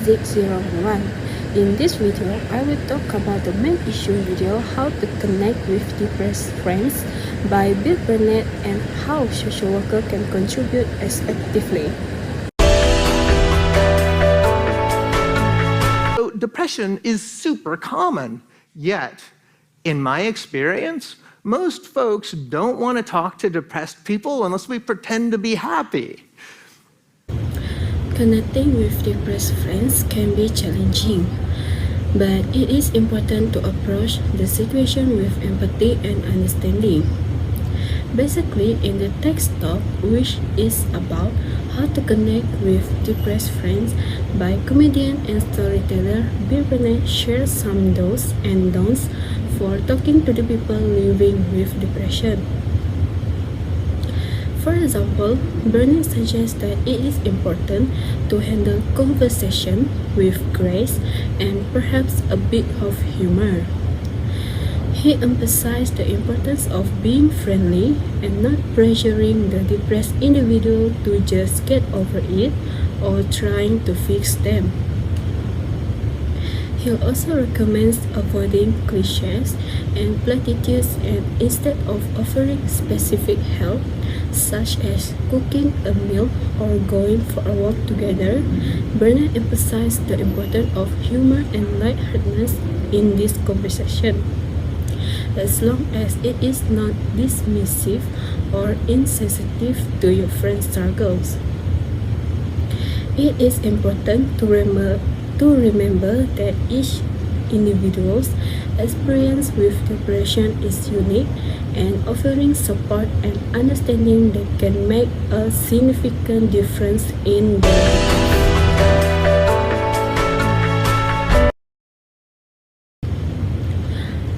SSS2033. In this video, I will talk about the main issue video how to connect with depressed friends by Bernet and how social worker can contribute effectively. So depression is super common, yet in my experience, most folks don't want to talk to depressed people unless we pretend to be happy. Connecting with depressed friends can be challenging, but it is important to approach the situation with empathy and understanding. Basically, in the text talk, which is about how to connect with depressed friends by comedian and storyteller Bernet, shares some do's and don'ts for talking to the people living with depression. For example, Bernet suggests that it is important to handle conversation with grace and perhaps a bit of humor. He emphasized the importance of being friendly and not pressuring the depressed individual to just get over it or trying to fix them. He also recommends avoiding cliches and platitudes, and instead of offering specific help, such as cooking a meal or going for a walk together, Bernet emphasized the importance of humor and lightheartedness in this conversation, as long as it is not dismissive or insensitive to your friend's struggles. It is important to remember that each individual's experience with depression is unique, and offering support and understanding that can make a significant difference in their life.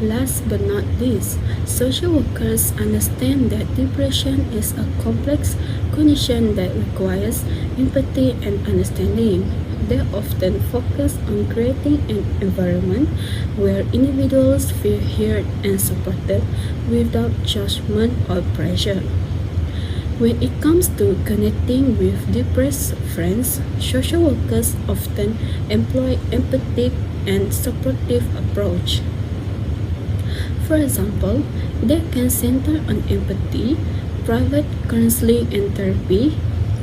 Last but not least, social workers understand that depression is a complex condition that requires empathy and understanding. They often focus on creating an environment where individuals feel heard and supported without judgment or pressure. When it comes to connecting with depressed friends, social workers often employ empathic and supportive approach. For example, they can center on empathy, private counseling and therapy,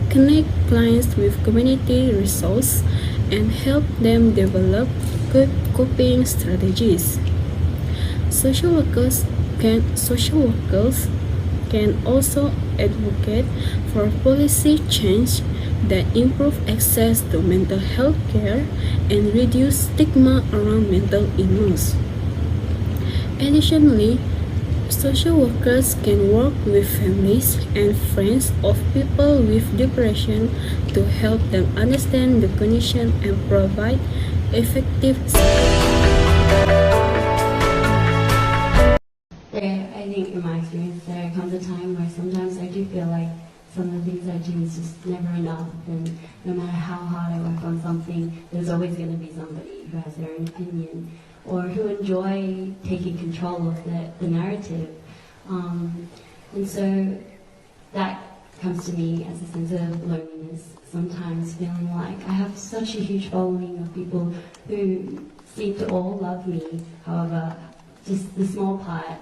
connect clients with community resources, and help them develop coping strategies. Social workers can also advocate for policy change that improve access to mental health care and reduce stigma around mental illness. Additionally, social workers can work with families and friends of people with depression to help them understand the condition and provide effective support. I think in my experience there comes a time where sometimes I do feel like some of the things I do is just never enough, and no matter how hard I work on something, there's always going to be somebody who has their own opinion or who enjoy taking control of the narrative. And so that comes to me as a sense of loneliness, sometimes feeling like I have such a huge following of people who seem to all love me, however, just the small part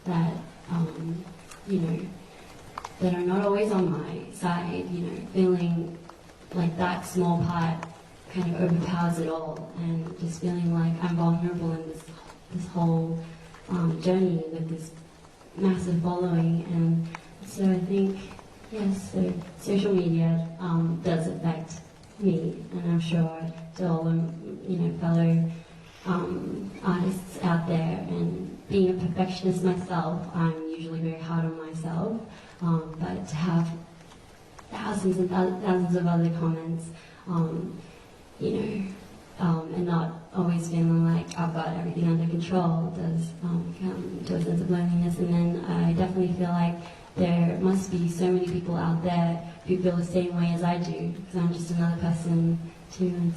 that, that are not always on my side, feeling like that small part kind of overpowers it all, and just feeling like I'm vulnerable in this whole journey with this massive following. And so I think, yes, so social media does affect me, and I'm sure to all fellow artists out there. And being a perfectionist myself, I'm usually very hard on myself, but to have thousands and thousands of other comments, and not always feeling like I've got everything under control does come to a sense of loneliness. And then I definitely feel like there must be so many people out there who feel the same way as I do, because I'm just another person too.